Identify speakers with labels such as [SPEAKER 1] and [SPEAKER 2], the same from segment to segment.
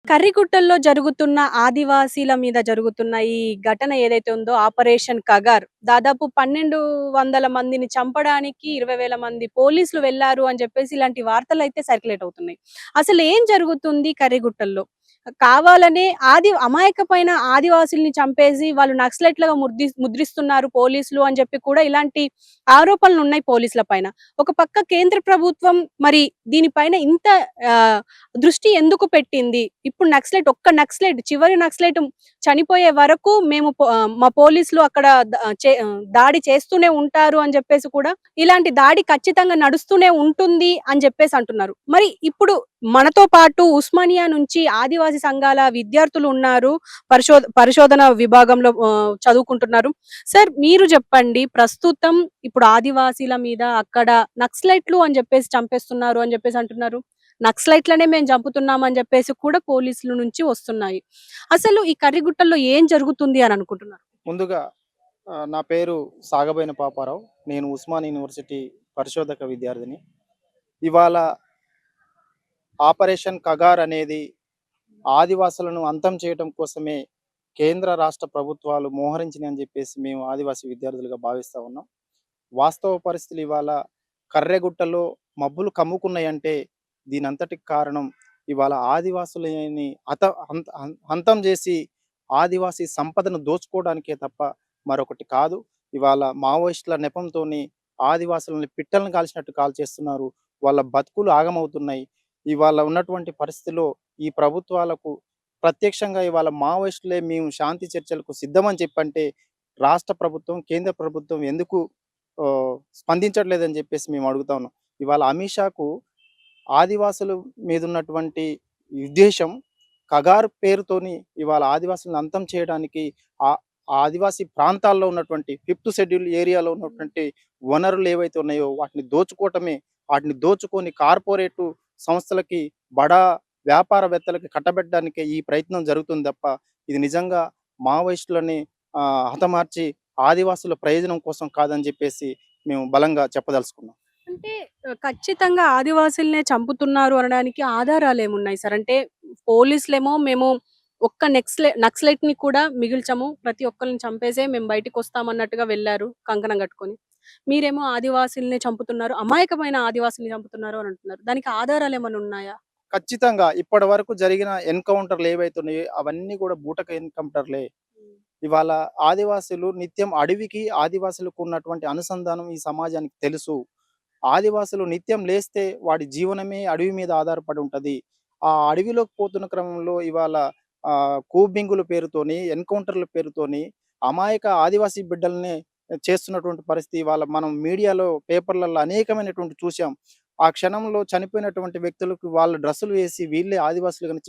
[SPEAKER 1] కర్రిగుట్టల్లో జరుగుతున్న ఆదివాసీల మీద జరుగుతున్న ఈ ఘటన ఏదైతే ఉందో ఆపరేషన్ కగార్ దాదాపు 1200 మందిని చంపడానికి 20,000 మంది పోలీసులు వెళ్లారు అని చెప్పేసి ఇలాంటి వార్తలైతే సర్క్యులేట్ అవుతున్నాయి. అసలు ఏం జరుగుతుంది కర్రిగుట్టల్లో? కావాలనే అమాయకమైన ఆదివాసుల్ని చంపేసి వాళ్ళు నక్సలైట్‌లుగా ముద్రిస్తున్నారు పోలీసులు అని చెప్పి కూడా ఇలాంటి ఆరోపణలున్నాయి పోలీసుల పైన. ఒక పక్క కేంద్ర ప్రభుత్వం మరి దీనిపైన ఇంత ఆహ్, దృష్టి ఎందుకు పెట్టింది? ఇప్పుడు ఒక్క నక్సలైట్ చివరి నక్సలైట్ చనిపోయే వరకు మా పోలీసులు అక్కడ దాడి చేస్తూనే ఉంటారు అని చెప్పేసి కూడా ఇలాంటి దాడి ఖచ్చితంగా నడుస్తూనే ఉంటుంది అని చెప్పేసి అంటున్నారు. మరి ఇప్పుడు మనతో పాటు ఉస్మానియా నుంచి ఆదివాసీ సంఘాల విద్యార్థులు ఉన్నారు. పరిశోధన విభాగంలో చదువుకుంటున్నారు. సార్ మీరు చెప్పండి. ప్రస్తుతం ఇప్పుడు ఆదివాసీల మీద అక్కడ నక్సలైట్లు అని చెప్పేసి చంపేస్తున్నారు అని చెప్పేసి అంటున్నారు. నక్సలైట్లనే మేము చంపుతున్నాం అని చెప్పేసి కూడా పోలీసుల నుంచి వస్తున్నాయి. అసలు ఈ కర్రిగుట్టల్లో ఏం జరుగుతుంది అని అనుకుంటున్నారు?
[SPEAKER 2] ముందుగా నా పేరు సాగబోయిన పాపారావు. నేను ఉస్మాన్ యూనివర్సిటీ పరిశోధక విద్యార్థిని. ఇవాళ ఆపరేషన్ కగార్ అనేది ఆదివాసులను అంతం చేయడం కోసమే కేంద్ర రాష్ట్ర ప్రభుత్వాలు మోహరించినాయని చెప్పేసి మేము ఆదివాసీ విద్యార్థులుగా భావిస్తా ఉన్నాం. వాస్తవ పరిస్థితులు ఇవాళ కర్రెగుట్టలో మబ్బులు కమ్ముకున్నాయంటే దీనంతటికి కారణం ఇవాళ ఆదివాసులని అంతం చేసి ఆదివాసీ సంపదను దోచుకోవడానికే తప్ప మరొకటి కాదు. ఇవాళ మావోయిస్టుల నెపంతోని ఆదివాసులని పిట్టలను కాల్చినట్టు కాల్చేస్తున్నారు. వాళ్ళ బతుకులు ఆగమవుతున్నాయి. ఇవాళ ఉన్నటువంటి పరిస్థితిలో ఈ ప్రభుత్వాలకు ప్రత్యక్షంగా ఇవాళ మావోయిస్టులే మేము శాంతి చర్చలకు సిద్ధమని చెప్పంటే రాష్ట్ర ప్రభుత్వం, కేంద్ర ప్రభుత్వం ఎందుకు స్పందించట్లేదని చెప్పేసి మేము అడుగుతా ఉన్నాం. ఇవాళ అమిత్ షాకు ఆదివాసుల మీద ఉన్నటువంటి ఉద్దేశం కగారు పేరుతోని ఇవాళ ఆదివాసులను అంతం చేయడానికి ఆ ఆదివాసీ ప్రాంతాల్లో ఉన్నటువంటి 5th షెడ్యూల్ ఏరియాలో ఉన్నటువంటి వనరులు ఏవైతే ఉన్నాయో వాటిని దోచుకోవటమే. వాటిని దోచుకొని కార్పొరేటు సంస్థలకి, బడా వ్యాపారవేత్తలకి కట్టబెట్టడానికే ఈ ప్రయత్నం జరుగుతుంది తప్ప ఇది నిజంగా మావోయిస్టులని హతమార్చి ఆదివాసుల ప్రయోజనం కోసం కాదని చెప్పేసి మేము బలంగా చెప్పదలుచుకున్నాం.
[SPEAKER 1] అంటే ఖచ్చితంగా ఆదివాసులనే చంపుతున్నారు అనడానికి ఆధారాలేమున్నాయి సార్? అంటే పోలీసులేమో మేము ఒక్క నక్సలైట్‌ని కూడా మిగిల్చము. ప్రతి ఒక్కళ్ళని చంపేసే మేము బయటికొస్తామన్నట్టుగా వెళ్లారు కంకణం కట్టుకొని. మీరేమో ఆదివాసుల్ని చంపుతున్నారు. అమాయకమైన ఆదివాసుల్ని చంపుతున్నారు అని అంటున్నారు. దానికి ఆధారాలేమన్నా ఉన్నాయా?
[SPEAKER 2] ఖచ్చితంగా ఇప్పటివరకు జరిగిన ఎన్‌కౌంటర్‌లు ఏవైతే ఉన్నాయో అవన్నీ కూడా బూటక ఎన్‌కౌంటర్‌లే.
[SPEAKER 1] హ్మ్.
[SPEAKER 2] ఇవాళ ఆదివాసులు నిత్యం అడవికి ఆదివాసులకు ఉన్నటువంటి అనుసంధానం ఈ సమాజానికి తెలుసు. ఆదివాసులు నిత్యం లేస్తే వాడి జీవనమే అడవి మీద ఆధారపడి ఉంటది. ఆ అడవిలోకి పోతున్న క్రమంలో ఇవాళ కూబింగుల పేరుతోని, ఎన్‌కౌంటర్‌ల పేరుతోని అమాయక ఆదివాసీ బిడ్డల్ని చేస్తున్నటువంటి పరిస్థితి ఇవాళ మనం మీడియాలో, పేపర్‌లలో అనేకమైనటువంటి చూసాం. ఆ క్షణంలో చనిపోయినటువంటి వ్యక్తులకు వాళ్ళు డ్రెస్సులు వేసి వీళ్ళే ఆదివాసులుగాని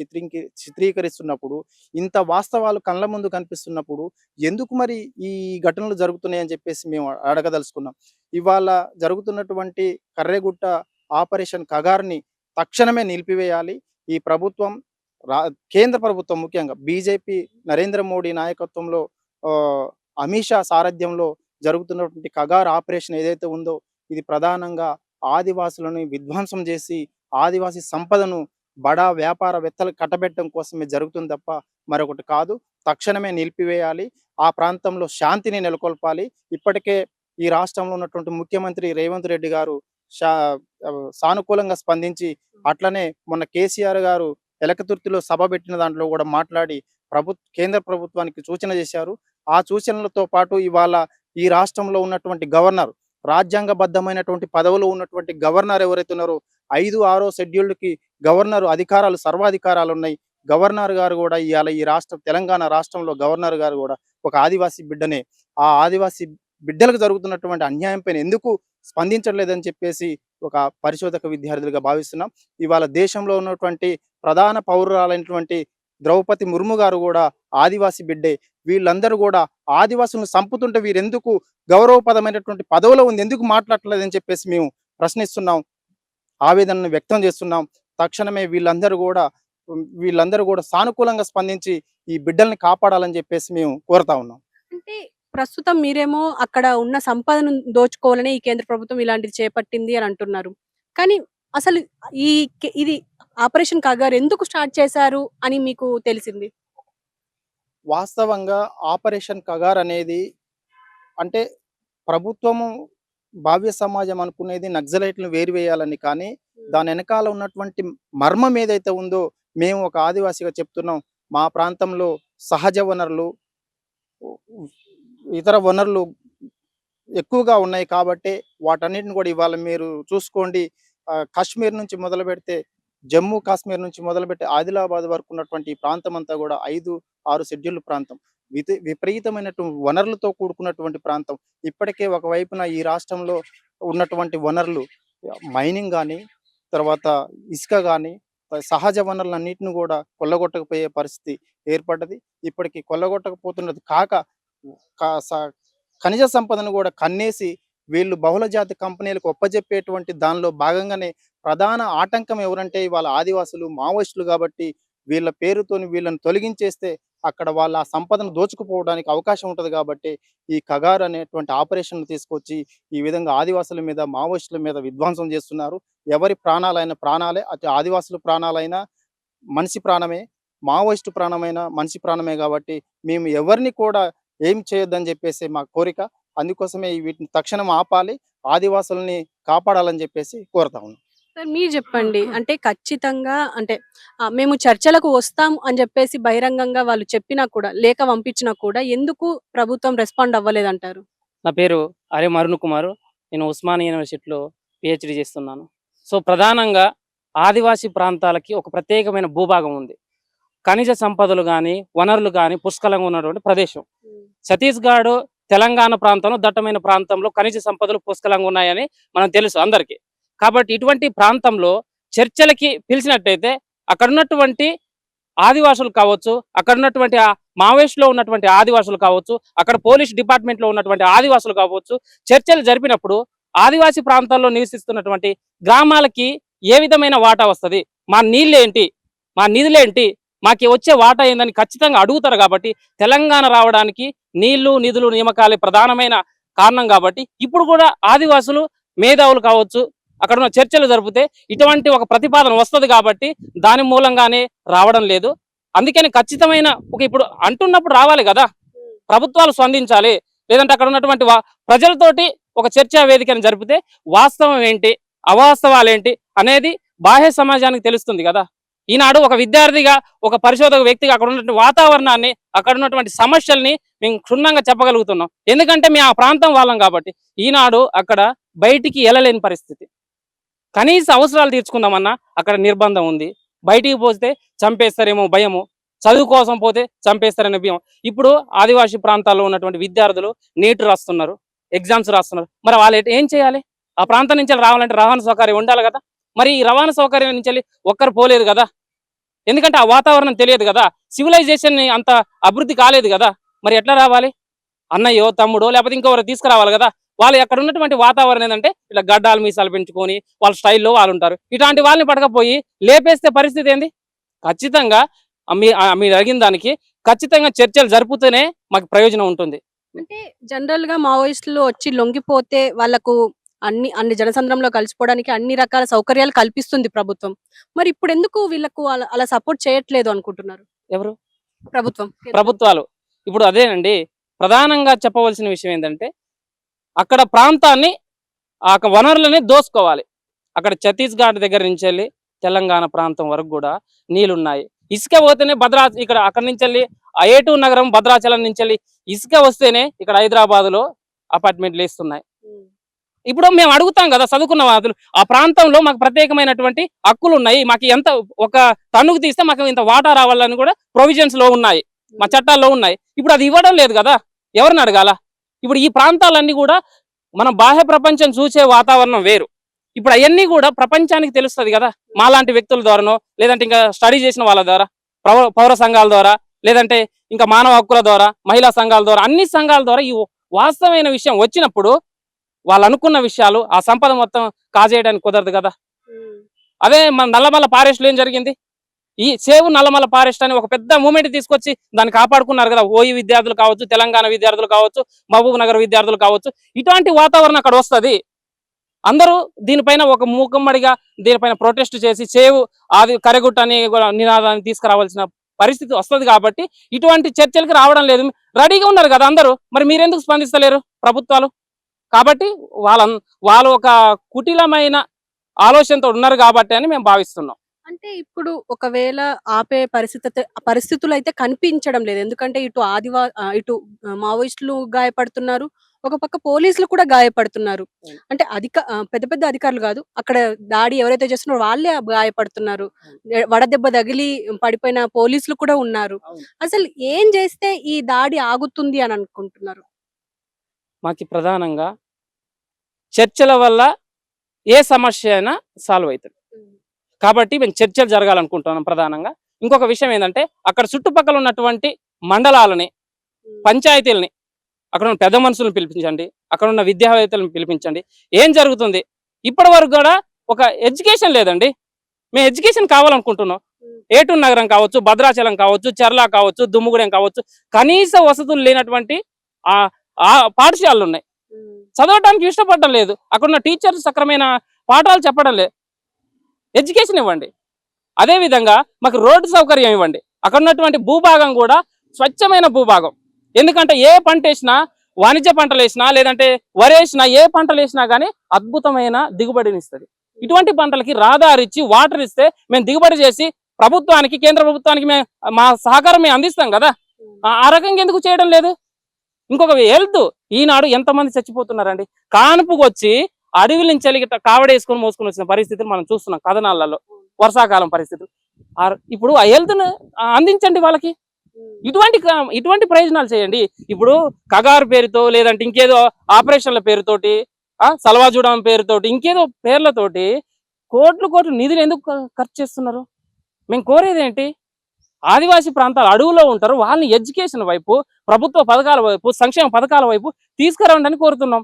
[SPEAKER 2] చిత్రీకరిస్తున్నప్పుడు, ఇంత వాస్తవాలు కళ్ళ ముందు కనిపిస్తున్నప్పుడు ఎందుకు మరి ఈ ఘటనలు జరుగుతున్నాయని చెప్పేసి మేము అడగదలుచుకున్నాం. ఇవాళ జరుగుతున్నటువంటి కర్రెగుట్ట ఆపరేషన్ కగార్‌ని తక్షణమే నిలిపివేయాలి. ఈ ప్రభుత్వం రా కేంద్ర ప్రభుత్వం ముఖ్యంగా బీజేపీ నరేంద్ర మోడీ నాయకత్వంలో ఆహ్, అమిత్ షా సారథ్యంలో జరుగుతున్నటువంటి కగార్ ఆపరేషన్ ఏదైతే ఉందో ఇది ప్రధానంగా ఆదివాసులను విధ్వంసం చేసి ఆదివాసీ సంపదను బడా వ్యాపారవేత్తలకు కట్టబెట్టడం కోసమే జరుగుతుంది తప్ప మరొకటి కాదు. తక్షణమే నిలిపివేయాలి. ఆ ప్రాంతంలో శాంతిని నెలకొల్పాలి. ఇప్పటికే ఈ రాష్ట్రంలో ఉన్నటువంటి ముఖ్యమంత్రి రేవంత్ రెడ్డి గారు షా సానుకూలంగా స్పందించి అట్లనే మొన్న కేసీఆర్ గారు ఎలకతుర్తిలో సభ పెట్టిన దాంట్లో కూడా మాట్లాడి కేంద్ర ప్రభుత్వానికి సూచన చేశారు. ఆ సూచనలతో పాటు ఇవాళ ఈ రాష్ట్రంలో ఉన్నటువంటి గవర్నర్ రాజ్యాంగబద్ధమైనటువంటి పదవులో ఉన్నటువంటి గవర్నర్ ఎవరైతే ఉన్నారో 5, 6 షెడ్యూల్డ్‌కి గవర్నర్ అధికారాలు సర్వాధికారాలు ఉన్నాయి. గవర్నర్ గారు కూడా ఇవాళ ఈ తెలంగాణ రాష్ట్రంలో గవర్నర్ గారు కూడా ఒక ఆదివాసీ బిడ్డనే. ఆ ఆదివాసీ బిడ్డలకు జరుగుతున్నటువంటి అన్యాయం పైన ఎందుకు స్పందించట్లేదని చెప్పేసి ఒక పరిశోధక విద్యార్థులుగా భావిస్తున్నాం. ఇవాళ దేశంలో ఉన్నటువంటి ప్రధాన పౌరురాలైనటువంటి ద్రౌపది ముర్ము గారు కూడా ఆదివాసీ బిడ్డే. వీళ్ళందరూ కూడా ఆదివాసులను చంపుతుంటే వీరెందుకు గౌరవప్రదమైనటువంటి పదవిలో ఉంది ఎందుకు మాట్లాడట్లేదని చెప్పేసి మేము ప్రశ్నిస్తున్నాం. ఆవేదనను వ్యక్తం చేస్తున్నాం. తక్షణమే వీళ్ళందరూ కూడా సానుకూలంగా స్పందించి ఈ బిడ్డల్ని కాపాడాలని చెప్పేసి మేము కోరుతా ఉన్నాం.
[SPEAKER 1] అంటే ప్రస్తుతం మీరేమో అక్కడ ఉన్న సంపదను దోచుకోవాలని ఈ కేంద్ర ప్రభుత్వం ఇలాంటిది చేపట్టింది అని అంటున్నారు. కానీ అసలు ఇది ఆపరేషన్ కగార్ ఎందుకు స్టార్ట్ చేశారు అని మీకు తెలిసింది?
[SPEAKER 2] వాస్తవంగా ఆపరేషన్ కగార్ అనేది అంటే ప్రభుత్వము భావ్య సమాజం అనుకునేది నక్సలైట్‌లను వేరివేయాలని. కానీ దాని ఎనకాల ఉన్నటువంటి మర్మం ఏదైతే ఉందో, మేము ఒక ఆదివాసిగా చెప్తున్నాం. మా ప్రాంతంలో సహజ వనరులు, ఇతర వనరులు ఎక్కువగా ఉన్నాయి కాబట్టే వాటన్నిటిని కూడా ఇవాళ మీరు చూసుకోండి. కాశ్మీర్ నుంచి మొదలుపెడితే, జమ్మూ కాశ్మీర్ నుంచి మొదలుపెట్టి ఆదిలాబాద్ వరకు ఉన్నటువంటి ఈ ప్రాంతం అంతా కూడా 5, 6 షెడ్యూల్డ్ ప్రాంతం. విపరీతమైనటువంటి వనరులతో కూడుకున్నటువంటి ప్రాంతం. ఇప్పటికే ఒకవైపున ఈ రాష్ట్రంలో ఉన్నటువంటి వనరులు మైనింగ్ గాని, తర్వాత ఇసుక గాని, సహజ వనరులన్నిటిని కూడా కొల్లగొట్టకపోయే పరిస్థితి ఏర్పడ్డది. ఇప్పటికి కొల్లగొట్టకపోతున్నది కాక క స ఖనిజ సంపదను గూడా కన్నేసి వీళ్ళు బహుళజాతి కంపెనీలకు ఒప్పజెప్పేటువంటి దానిలో భాగంగానే ప్రధాన ఆటంకం ఎవరంటే ఇవాళ ఆదివాసులు, మావోయిస్టులు గాబట్టి వీళ్ళ పేరుతోని వీళ్ళని తొలగించేస్తే అక్కడ వాళ్ళ ఆ సంపదను దోచుకుపోవడానికి అవకాశం ఉంటది గాబట్టి, ఈ కగార్ అనేటువంటి ఆపరేషన్‌ను తీసుకొచ్చి ఈ విధంగా ఆదివాసుల మీద, మావోయిస్టుల మీద విధ్వంసం జేస్తున్నారు. ఎవరి ప్రాణాలైన ప్రాణాలే. అటు ఆదివాసుల ప్రాణాలైనా మనిషి ప్రాణమే, మావోయిస్టు ప్రాణమైన మనిషి ప్రాణమే గాబట్టి మేము ఎవరిని కూడా ఏం చేయొద్దని జెప్పేసి మా కోరిక. అందుకోసమే వీటిని తక్షణం ఆపాలి. ఆదివాసుల్ని కాపాడాలని జెప్పేసి కోరుతా ఉన్నాం.
[SPEAKER 1] సార్ మీరు చెప్పండి. అంటే ఖచ్చితంగా అంటే మేము చర్చలకు వస్తాం అని చెప్పేసి బహిరంగంగా వాళ్ళు చెప్పినా కూడా, లేఖ పంపించినా కూడా ఎందుకు ప్రభుత్వం రెస్పాండ్ అవ్వలేదంటారు?
[SPEAKER 3] నా పేరు అరెం అరుణ్ కుమార్. నేను ఉస్మానియా యూనివర్సిటీలో పిహెచ్‌డి చేస్తున్నాను. సో, ప్రధానంగా ఆదివాసీ ప్రాంతాలకి ఒక ప్రత్యేకమైన భూభాగం ఉంది. ఖనిజ సంపదలు గాని, వనరులు గాని పుష్కలంగా ఉన్నటువంటి ప్రదేశం. ఛత్తీస్‌గఢ్, తెలంగాణ ప్రాంతంలో దట్టమైన ప్రాంతంలో ఖనిజ సంపదలు పుష్కలంగా ఉన్నాయని మనం తెలుసు అందరికీ. కాబట్టి ఇటువంటి ప్రాంతంలో చర్చలకి పిలిచినట్టయితే అక్కడున్నటువంటి ఆదివాసులు కావచ్చు, అక్కడున్నటువంటి మావోయిస్టులో ఉన్నటువంటి ఆదివాసులు కావచ్చు, అక్కడ పోలీస్ డిపార్ట్మెంట్‌లో ఉన్నటువంటి ఆదివాసులు కావచ్చు, చర్చలు జరిపినప్పుడు ఆదివాసీ ప్రాంతాల్లో నివసిస్తున్నటువంటి గ్రామాలకి ఏ విధమైన వాటా వస్తది? మా నీళ్ళేంటి? మా నిధులేంటి? మాకి వచ్చే వాటా ఏందని ఖచ్చితంగా అడుగుతారు కాబట్టి, తెలంగాణ రావడానికి నీళ్లు, నిధులు, నియామకాలే ప్రధానమైన కారణం కాబట్టి, ఇప్పుడు కూడా ఆదివాసులు మేధావులు కావచ్చు, అక్కడున్న చర్చలు జరిపితే ఇటువంటి ఒక ప్రతిపాదన వస్తది కాబట్టి దాని మూలంగానే రావడం లేదు. అందుకని ఖచ్చితమైన ఇప్పుడు అంటున్నప్పుడు రావాలి కదా! ప్రభుత్వాలు స్పందించాలి. లేదంటే అక్కడ ఉన్నటువంటి ప్రజలతోటి ఒక చర్చా వేదికను జరిపితే వాస్తవం ఏంటి, అవాస్తవాలేంటి అనేది బాహ్య సమాజానికి తెలుస్తుంది కదా! ఈనాడు ఒక విద్యార్థిగా, ఒక పరిశోధక వ్యక్తిగా అక్కడ ఉన్నటువంటి వాతావరణాన్ని, అక్కడ ఉన్నటువంటి సమస్యల్ని మేము క్షుణ్ణంగా చెప్పగలుగుతున్నాం. ఎందుకంటే మేము ఆ ప్రాంతం వాళ్ళం కాబట్టి. ఈనాడు అక్కడ బయటికి ఎళ్ళలేని పరిస్థితి. కనీస అవసరాలు తీర్చుకుందామన్నా అక్కడ నిర్బంధం ఉంది. బయటికి పోతే చంపేస్తారేమో భయము, చదువు కోసం పోతే చంపేస్తారనే భయం. ఇప్పుడు ఆదివాసీ ప్రాంతాల్లో ఉన్నటువంటి విద్యార్థులు నీట్ రాస్తున్నారు, ఎగ్జామ్స్ రాస్తున్నారు. మరి వాళ్ళు ఏం చేయాలి? ఆ ప్రాంతం నుంచి రావాలంటే రవాణా సౌకర్యం ఉండాలి కదా! మరి ఈ రవాణా సౌకర్యం నుంచి ఒక్కరు పోలేదు కదా! ఎందుకంటే ఆ వాతావరణం తెలియదు కదా! సివిలైజేషన్ అంత అభివృద్ధి కాలేదు కదా! మరి ఎట్లా రావాలి? అన్నయ్యో, తమ్ముడో లేకపోతే ఇంకొకరు తీసుకురావాలి కదా! వాళ్ళు అక్కడ ఉన్నటువంటి వాతావరణం ఏంటంటే ఇట్లా గడ్డాలు మీసాలు పెంచుకొని వాళ్ళ స్టైల్లో వాళ్ళు ఉంటారు. ఇట్లాంటి వాళ్ళని పడకపోయి లేపేస్తే పరిస్థితి ఏంది? ఖచ్చితంగా మీరు అడిగిన దానికి ఖచ్చితంగా చర్చలు జరుపుతూనే మాకు ప్రయోజనం ఉంటుంది.
[SPEAKER 1] అంటే జనరల్‌గా మావోయిస్టులు వచ్చి లొంగిపోతే వాళ్ళకు అన్ని జనసంద్రంలో కలిసిపోవడానికి అన్ని రకాల సౌకర్యాలు కల్పిస్తుంది ప్రభుత్వం. మరి ఇప్పుడెందుకు వీళ్ళకు అలా సపోర్ట్ చేయట్లేదు అనుకుంటున్నారు?
[SPEAKER 3] ఎవరు?
[SPEAKER 1] ప్రభుత్వం.
[SPEAKER 3] ప్రభుత్వాలు. ఇప్పుడు అదేనండి. ప్రధానంగా చెప్పవలసిన విషయం ఏంటంటే అక్కడ ప్రాంతాన్ని, ఆ వనరులని దోసుకోవాలి. అక్కడ ఛత్తీస్‌గఢ్ దగ్గర నుంచెళ్ళి తెలంగాణ ప్రాంతం వరకు కూడా నీళ్లున్నాయి. ఇసుక పోతేనే ఇక్కడ అక్కడి నుంచెళ్ళి ఏటూరు నగరం భద్రాచలం నుంచెళ్ళి ఇసుక వస్తేనే ఇక్కడ హైదరాబాద్‌లో అపార్ట్మెంట్లు వేస్తున్నాయి. ఇప్పుడు మేము అడుగుతాం కదా చదువుకున్న వాళ్ళు, ఆ ప్రాంతంలో మాకు ప్రత్యేకమైనటువంటి హక్కులు ఉన్నాయి, మాకు ఎంత ఒక టన్నుకు తీస్తే మాకు ఇంత వాటా రావాలని కూడా ప్రొవిజన్స్ లో ఉన్నాయి, మా చట్టాల్లో ఉన్నాయి. ఇప్పుడు అది ఇవ్వడం లేదు కదా, ఎవరిని అడగాల? ఇప్పుడు ఈ ప్రాంతాలన్నీ కూడా మన బాహ్య ప్రపంచం చూసే వాతావరణం వేరు. ఇప్పుడు అవన్నీ కూడా ప్రపంచానికి తెలుస్తుంది కదా, మాలాంటి వ్యక్తుల ద్వారానో లేదంటే ఇంకా స్టడీ చేసిన వాళ్ళ ద్వారా, పౌర సంఘాల ద్వారా, లేదంటే ఇంకా మానవ హక్కుల ద్వారా, మహిళా సంఘాల ద్వారా, అన్ని సంఘాల ద్వారా ఈ వాస్తవమైన విషయం వచ్చినప్పుడు వాళ్ళు అనుకున్న విషయాలు ఆ సంపద మొత్తం కాజేయడానికి కుదరదు కదా. అదే మన నల్లమల్ల ఫారెస్ట్ లో ఏం జరిగింది? ఈ సేవ్ నల్లమల్ల ఫారెస్ట్ అని ఒక పెద్ద మూమెంట్ తీసుకొచ్చి దాన్ని కాపాడుకున్నారు కదా. ఓయి విద్యార్థులు కావచ్చు, తెలంగాణ విద్యార్థులు కావచ్చు, మహబూబ్ నగర్ విద్యార్థులు కావచ్చు. ఇటువంటి వాతావరణం అక్కడ వస్తుంది. అందరూ దీనిపైన ఒక మూకమ్మడిగా దీనిపైన ప్రొటెస్ట్ చేసి సేవ్ ఆది కరెగుట్ట అనే నినాదాన్ని తీసుకురావాల్సిన పరిస్థితి వస్తుంది కాబట్టి ఇటువంటి చర్చలకు రావడం లేదు. రెడీగా ఉన్నారు కదా అందరూ, మరి మీరెందుకు స్పందిస్తలేరు ప్రభుత్వాలు? కాబట్టి వాళ్ళ వాళ్ళు ఒక కుటిలమైన ఆలోచనతో ఉన్నారు కాబట్టి అని మేము భావిస్తున్నాం.
[SPEAKER 1] అంటే ఇప్పుడు ఒకవేళ ఆపే పరిస్థితులు అయితే కనిపించడం లేదు. ఎందుకంటే ఇటు మావోయిస్టులు గాయపడుతున్నారు. ఒక పక్క పోలీసులు కూడా గాయపడుతున్నారు.
[SPEAKER 3] అవును.
[SPEAKER 1] అంటే పెద్ద పెద్ద అధికారులు గాదు. అక్కడ దాడి ఎవరైతే చేస్తున్నారో వాళ్ళే గాయపడుతున్నారు. వడదెబ్బ తగిలి పడిపోయిన పోలీసులు కూడా ఉన్నారు.
[SPEAKER 3] అవును.
[SPEAKER 1] అసలు ఏం చేస్తే ఈ దాడి ఆగుతుంది అని అనుకుంటున్నారు?
[SPEAKER 3] మాకు ప్రధానంగా చర్చల వల్ల ఏ సమస్య అయినా సాల్వ్ అవుతుంది. కాబట్టి మేము చర్చలు జరగాలనుకుంటున్నాం ప్రధానంగా. ఇంకొక విషయం ఏంటంటే అక్కడ చుట్టుపక్కల ఉన్నటువంటి మండలాలని, పంచాయతీలని, అక్కడ ఉన్న పెద్ద మనుషులను పిలిపించండి, అక్కడ ఉన్న విద్యావేత్తలను పిలిపించండి. ఏం జరుగుతుంది? ఇప్పటి వరకు కూడా ఒక ఎడ్యుకేషన్ లేదండి. మేము ఎడ్యుకేషన్ కావాలనుకుంటున్నాం. ఏటూరు నగరం కావచ్చు, భద్రాచలం కావచ్చు, చర్ల కావచ్చు, దుమ్ముగూడెం కావచ్చు, కనీస వసతులు లేనటువంటి ఆ ఆ పాఠశాలలు ఉన్నాయి. చదవడానికి ఇష్టపడడం లేదు. అక్కడ ఉన్న టీచర్స్ సక్రమైన పాఠాలు చెప్పడం లేదు. ఎడ్యుకేషన్ ఇవ్వండి. అదేవిధంగా మాకు రోడ్డు సౌకర్యం ఇవ్వండి. అక్కడ ఉన్నటువంటి భూభాగం కూడా స్వచ్ఛమైన భూభాగం. ఎందుకంటే ఏ పంట వేసినా, వాణిజ్య పంటలు వేసినా, లేదంటే వరి వేసినా, ఏ పంటలు వేసినా కానీ అద్భుతమైన దిగుబడిని ఇస్తుంది. ఇటువంటి పంటలకి రహదారి ఇచ్చి వాటర్ ఇస్తే మేము దిగుబడి చేసి ప్రభుత్వానికి, కేంద్ర ప్రభుత్వానికి మేము మా సహకారం మేము అందిస్తాం కదా. ఆ రకంగా ఎందుకు చేయడం లేదు? ఇంకొక హెల్త్, ఈనాడు ఎంతమంది చచ్చిపోతున్నారండి. కానుపుకు వచ్చి అడవి నుంచి కావడేసుకొని మోసుకొని వచ్చిన పరిస్థితులు మనం చూస్తున్నాం కథనాలలో. వర్షాకాలం పరిస్థితులు. ఇప్పుడు ఆ హెల్త్ ను అందించండి వాళ్ళకి. ఇటువంటి ప్రయోజనాలు చేయండి. ఇప్పుడు కగారు పేరుతో, లేదంటే ఇంకేదో ఆపరేషన్ల పేరుతోటి, సల్వాజూడం పేరుతోటి, ఇంకేదో పేర్లతోటి కోట్లు నిధులు ఎందుకు ఖర్చు చేస్తున్నారు? మేము కోరేది ఏంటి? ఆదివాసీ ప్రాంతాలు అడవులో ఉంటారు, వాళ్ళని ఎడ్యుకేషన్ వైపు, ప్రభుత్వ పథకాల వైపు, సంక్షేమ పథకాల వైపు తీసుకురండి అని కోరుతున్నాం.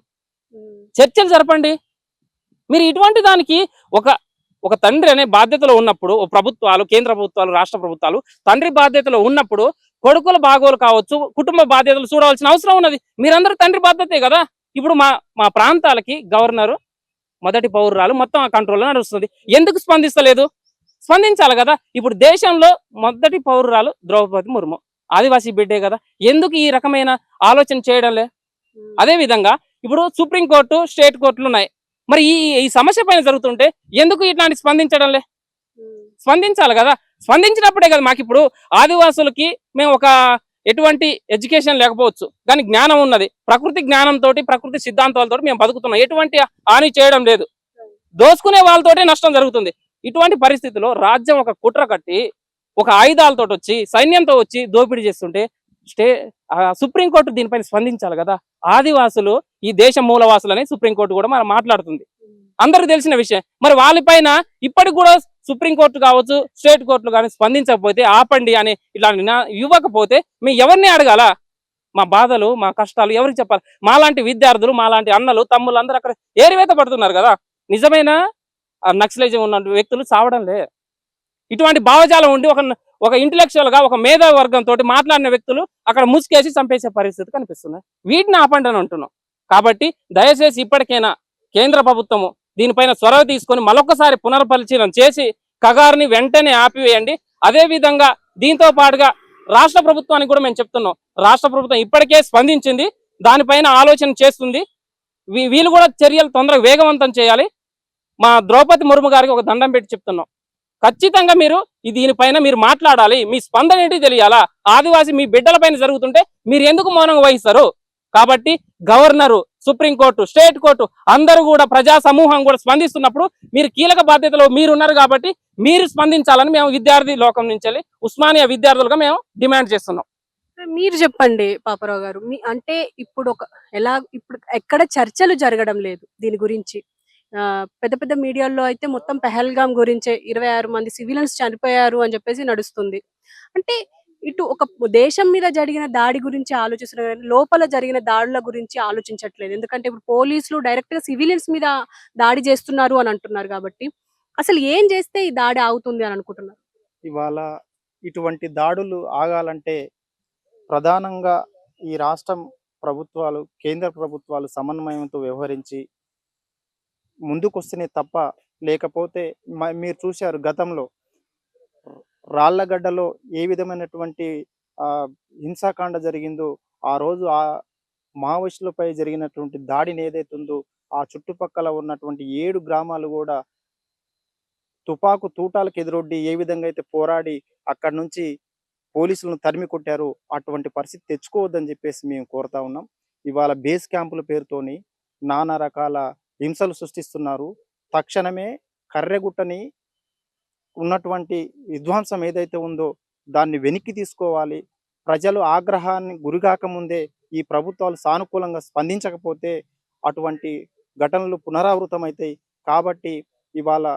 [SPEAKER 3] చర్చలు జరపండి. మీరు ఇటువంటి దానికి ఒక తండ్రి అనే బాధ్యతలో ఉన్నప్పుడు, ప్రభుత్వాలు, కేంద్ర ప్రభుత్వాలు, రాష్ట్ర ప్రభుత్వాలు తండ్రి బాధ్యతలో ఉన్నప్పుడు కొడుకుల బాగోలు కావచ్చు, కుటుంబ బాధ్యతలు చూడవలసిన అవసరం ఉన్నది. మీరందరూ తండ్రి బాధ్యతే కదా. ఇప్పుడు మా ప్రాంతాలకి గవర్నరు మొదటి పౌరురాలు మొత్తం ఆ కంట్రోల్లో నడుస్తుంది. ఎందుకు స్పందిస్తలేదు? స్పందించాలి కదా. ఇప్పుడు దేశంలో మొదటి పౌరురాలు ద్రౌపది ముర్ము ఆదివాసీ బిడ్డే కదా. ఎందుకు ఈ రకమైన ఆలోచన చేయడం లే? అదే విధంగా ఇప్పుడు సుప్రీంకోర్టు, స్టేట్ కోర్టులు ఉన్నాయి. మరి ఈ సమస్య పైన జరుగుతుంటే ఎందుకు ఇట్లాంటి స్పందించడం లే? స్పందించాలి కదా. స్పందించినప్పుడే కదా మాకు ఇప్పుడు ఆదివాసులకి మేము ఎటువంటి ఎడ్యుకేషన్ లేకపోవచ్చు, కానీ జ్ఞానం ఉన్నది. ప్రకృతి జ్ఞానంతో, ప్రకృతి సిద్ధాంతాలతో మేము బతుకుతున్నాం. ఎటువంటి హాని చేయడం లేదు. దోసుకునే వాళ్ళతోటే నష్టం జరుగుతుంది. ఇటువంటి పరిస్థితుల్లో రాజ్యం ఒక కుట్ర కట్టి, ఒక ఆయుధాలతో వచ్చి, సైన్యంతో వచ్చి దోపిడీ చేస్తుంటే సుప్రీంకోర్టు దీనిపైన స్పందించాలి కదా. ఆదివాసులు ఈ దేశ మూలవాసులని సుప్రీంకోర్టు కూడా మనం మాట్లాడుతుంది. అందరికి తెలిసిన విషయం. మరి వాళ్ళపైన ఇప్పటికి కూడా సుప్రీంకోర్టు కావచ్చు, స్టేట్ కోర్టులు కానీ స్పందించకపోతే, ఆపండి అని ఇట్లా ఇవ్వకపోతే మేము ఎవరిని అడగాల? మా బాధలు, మా కష్టాలు ఎవరికి చెప్పాలి? మాలాంటి విద్యార్థులు, మాలాంటి అన్నలు, తమ్ముళ్ళు అందరూ అక్కడ ఏరివేత పడుతున్నారు కదా. నిజమైన నక్సలైజం ఉన్న వ్యక్తులు చావడం లే. ఇటువంటి భావజాలం ఉండి ఒక ఇంటలెక్చువల్ గా, ఒక మేధావి వర్గంతో మాట్లాడిన వ్యక్తులు అక్కడ ముసుకేసి చంపేసే పరిస్థితి కనిపిస్తుంది. వీటిని ఆపండి అని అంటున్నాం. కాబట్టి దయచేసి ఇప్పటికైనా కేంద్ర ప్రభుత్వము దీనిపైన చొరవ తీసుకొని మరొకసారి పునర్పరిశీలన చేసి కగారుని వెంటనే ఆపివేయండి. అదే విధంగా దీంతో పాటుగా రాష్ట్ర ప్రభుత్వానికి కూడా మేము చెప్తున్నాం. రాష్ట్ర ప్రభుత్వం ఇప్పటికే స్పందించింది, దానిపైన ఆలోచన చేస్తుంది. వీళ్ళు కూడా చర్యలు తొందరగా వేగవంతం చేయాలి. మా ద్రౌపది ముర్ము గారికి ఒక దండం పెట్టి చెప్తున్నాం. ఖచ్చితంగా మీరు దీనిపైన మీరు మాట్లాడాలి. మీ స్పందన ఏంటి తెలియాలా. ఆదివాసి మీ బిడ్డల పైన జరుగుతుంటే మీరు ఎందుకు మౌనంగా వహిస్తారు? కాబట్టి గవర్నరు, సుప్రీంకోర్టు, స్టేట్ కోర్టు అందరూ కూడా, ప్రజా సమూహం కూడా స్పందిస్తున్నప్పుడు మీరు కీలక బాధ్యతలో మీరున్నారు కాబట్టి మీరు స్పందించాలని మేము విద్యార్థి లోకం నుంచి, ఉస్మానియా విద్యార్థులుగా మేము డిమాండ్ చేస్తున్నాం.
[SPEAKER 1] మీరు చెప్పండి పాపారావు గారు. అంటే ఇప్పుడు ఎక్కడ చర్చలు జరగడం లేదు దీని గురించి. పెద్ద పెద్ద మీడియాల్లో అయితే మొత్తం పెహల్గాం గురించే 26 మంది సివిలియన్స్ చనిపోయారు అని చెప్పేసి నడుస్తుంది. అంటే ఇటు ఒక దేశం మీద జరిగిన దాడి గురించి ఆలోచిస్తున్నారు కానీ లోపల జరిగిన దాడుల గురించి ఆలోచించట్లేదు. ఎందుకంటే ఇప్పుడు పోలీసులు డైరెక్ట్ గా సివిలియన్స్ మీద దాడి చేస్తున్నారు అని అంటున్నారు కాబట్టి అసలు ఏం చేస్తే ఈ దాడి ఆగుతుంది అని అనుకుంటున్నారు?
[SPEAKER 2] ఇవాళ ఇటువంటి దాడులు ఆగాలంటే ప్రధానంగా ఈ రాష్ట్రం ప్రభుత్వాలు, కేంద్ర ప్రభుత్వాలు సమన్వయంతో వ్యవహరించి ముందుకొస్తేనే తప్ప, లేకపోతే మీరు చూశారు గతంలో రాళ్ళగడ్డలో ఏ విధమైనటువంటి హింసాకాండ జరిగిందో, ఆ రోజు మావోయిస్టులపై జరిగినటువంటి దాడిని ఏదైతే ఉందో, ఆ చుట్టుపక్కల ఉన్నటువంటి 7 గ్రామాలు గూడా తుపాకు తూటాలకు ఎదురొడ్డి ఏ విధంగా అయితే పోరాడి అక్కడి నుంచి పోలీసులను తరిమి కొట్టారో, అటువంటి పరిస్థితి తెచ్చుకోవద్దని జెప్పేసి మేము కోరుతా ఉన్నాం. ఇవాళ బేస్ క్యాంపుల పేరుతోని నానా రకాల హింసలు సృష్టిస్తున్నారు. తక్షణమే కర్రెగుట్టని ఉన్నటువంటి విధ్వంసం ఏదైతే ఉందో దాన్ని వెనక్కి తీసుకోవాలి. ప్రజలు ఆగ్రహాన్ని గురిగాకముందే ఈ ప్రభుత్వాలు సానుకూలంగా స్పందించకపోతే అటువంటి ఘటనలు పునరావృతమైతాయి. కాబట్టి ఇవాళ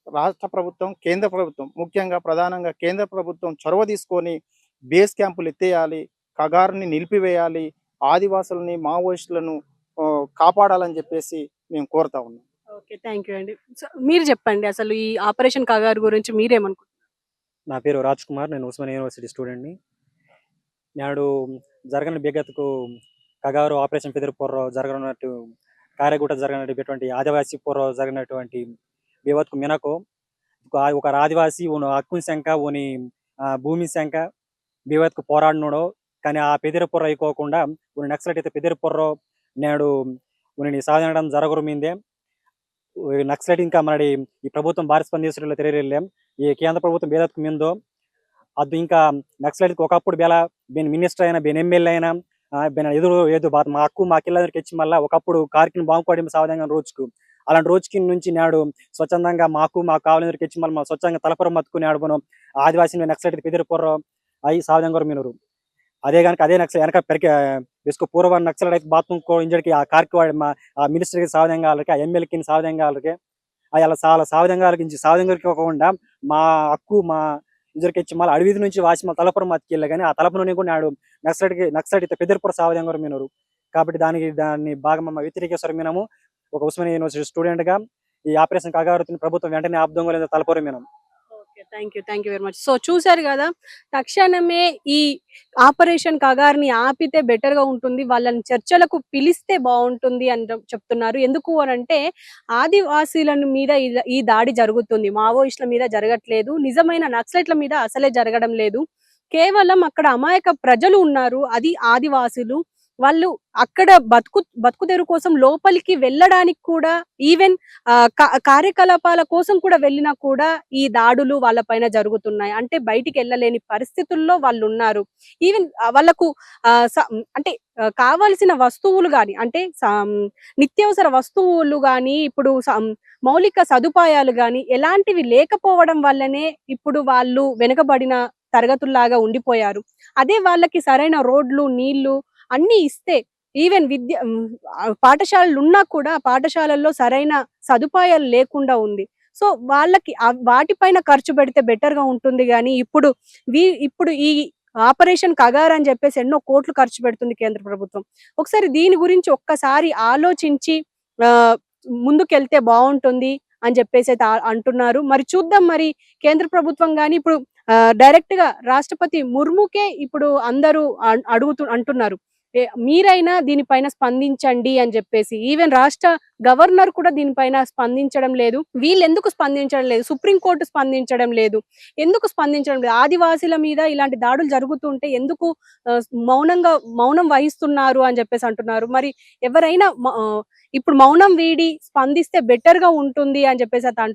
[SPEAKER 2] రాష్ట్ర ప్రభుత్వం, కేంద్ర ప్రభుత్వం, ముఖ్యంగా ప్రధానంగా కేంద్ర ప్రభుత్వం చొరవ తీసుకొని బేస్ క్యాంపులు ఎత్తేయాలి. కగారుని నిలిపివేయాలి. ఆదివాసులని, మావోయిస్టులను కాపాడాలని చెప్పేసి మేము కోరుతా ఉన్నాం.
[SPEAKER 1] ఓకే. థ్యాంక్ యూ అండి. సో, మీరు చెప్పండి అసలు ఈ ఆపరేషన్ కగారు గురించి మీరేమనుకుంటున్నారు?
[SPEAKER 4] నా పేరు రాజ్ కుమార్. నేను ఉస్మానియా యూనివర్సిటీ స్టూడెంట్‌ని. నాడు జరగని బెగత్కు కగారు ఆపరేషన్ పెదరి పోర్రో జరగనున్నట్టు కారెగుట్ట జరగనటువంటి ఆదివాసీ పోర్రో జరిగినటువంటి బేవత్కు మినకో ఒక ఆదివాసీ ఉన్ హక్కుని శంక ఉని భూమి శంక బేవత్కు పోరాడినోడో కానీ ఆ పెదిరి పొర్ర అయిపోకుండా ఉని నక్సలైట్ అయితే పెదిరి పొర్రో నేడు ఉని సాధనడం జరగరు మీందే నక్సలైట్ ఇంకా మనడి ఈ ప్రభుత్వం భారీ స్పందించడంలో తెలియలేం. ఈ కేంద్ర ప్రభుత్వం బేదత్కు మిందో ಅದು ఇంకా నక్సలైట్కి ఒకప్పుడు బేల బెన్ మినిస్టర్ అయినా బెన్ ఎమ్మెల్యే అయినా బెన్ ఎదురు ఏదో మా హక్కు మా కిల్లరికి ఇచ్చి మళ్ళీ ఒకప్పుడు కార్కిని బాంకోడి సాధనంగా రోజుకు అలాంటి రోజుకి నుంచి నాడు స్వచ్ఛందంగా మాకు కావాలని ఇచ్చి మళ్ళీ స్వచ్ఛంగా తలపురం మత్తుకుని ఆడుకును ఆదివాసీ నక్సలైట్ పెదిరి పొర్ర అవి సాధనంగా మీనరు అదే కనుక అదే నక్సల్ వెనక పెరిగి వేసుకో పూర్వ నక్సలైట్ అయితే బాత్రూమ్ ఇంజడికి ఆ కార్కి ఆ మినిస్టర్కి సాధనంగా వాళ్ళకి ఆ ఎమ్మెల్యేకి సాధనంగా వాళ్ళకి అలా చాలా సాధనంగా సాధనంగా కాకుండా మా హక్కు మా ఇద్దరికి మళ్ళీ అడవి నుంచి వాసి మా తలపురం మతికెళ్ళి కానీ ఆ తలపురం కూడా నాడు నక్సలైట్ పెద్దరిపుర సావధంగా మీనరు కాబట్టి దాన్ని బాగా మా వ్యతిరేకేశ్వరం మీనము ఒక ఉస్మానియా యూనివర్సిటీ స్టూడెంట్ గా ఈ ఆపరేషన్ కగారుతున్న ప్రభుత్వం వెంటనే ఆపుదొంగ లేదా తలపురం మీనం.
[SPEAKER 1] Thank you very much. So చూశారు కదా, తక్షణమే ఈ ఆపరేషన్ కగార్ని ఆపితే బెటర్ గా ఉంటుంది, వాళ్ళని చర్చలకు పిలిస్తే బాగుంటుంది అని చెప్తున్నారు. ఎందుకు అని అంటే ఆదివాసీల మీద ఈ దాడి జరుగుతుంది, మావోయిస్టుల మీద జరగట్లేదు, నిజమైన నక్సలైట్ల మీద అసలే జరగడం లేదు. కేవలం అక్కడ అమాయక ప్రజలు ఉన్నారు, అది ఆదివాసులు. వాళ్ళు అక్కడ బతుకుదెరు కోసం లోపలికి వెళ్ళడానికి కూడా ఈవెన్ కార్యకలాపాల కోసం కూడా వెళ్ళినా కూడా ఈ దాడులు వాళ్ళ పైన జరుగుతున్నాయి. అంటే బయటికి వెళ్ళలేని పరిస్థితుల్లో వాళ్ళు ఉన్నారు. ఈవెన్ వాళ్ళకు అంటే కావాల్సిన వస్తువులు గాని, అంటే నిత్యావసర వస్తువులు గాని, ఇప్పుడు మౌలిక సదుపాయాలు గాని ఎలాంటివి లేకపోవడం వల్లనే ఇప్పుడు వాళ్ళు వెనుకబడిన తరగతుల్లాగా ఉండిపోయారు. అదే వాళ్ళకి సరైన రోడ్లు, నీళ్లు అన్ని ఇస్తే, ఈవెన్ పాఠశాలలు ఉన్నా కూడా పాఠశాలల్లో సరైన సదుపాయాలు లేకుండా ఉంది. సో వాళ్ళకి వాటిపైన ఖర్చు పెడితే బెటర్ గా ఉంటుంది. కానీ ఇప్పుడు ఈ ఆపరేషన్ కగార్ అని చెప్పేసి ఎన్నో కోట్లు ఖర్చు పెడుతుంది కేంద్ర ప్రభుత్వం. ఒకసారి దీని గురించి ఒక్కసారి ఆలోచించి ముందుకెళ్తే బాగుంటుంది అని చెప్పేసి అయితే అంటున్నారు. మరి చూద్దాం, మరి కేంద్ర ప్రభుత్వం గాని ఇప్పుడు డైరెక్ట్ గా రాష్ట్రపతి ముర్ముకే ఇప్పుడు అందరూ అంటున్నారు, మీరైనా దీనిపైన స్పందించండి అని చెప్పేసి. ఈవెన్ రాష్ట్ర గవర్నర్ కూడా దీనిపైన స్పందించడం లేదు. వీళ్ళు ఎందుకు స్పందించడం లేదు? సుప్రీంకోర్టు స్పందించడం లేదు. ఎందుకు స్పందించడం లేదు? ఆదివాసీల మీద ఇలాంటి దాడులు జరుగుతుంటే ఎందుకు మౌనం వహిస్తున్నారు అని చెప్పేసి అంటున్నారు. మరి ఎవరైనా ఇప్పుడు మౌనం వీడి స్పందిస్తే బెటర్ గా ఉంటుంది అని చెప్పేసి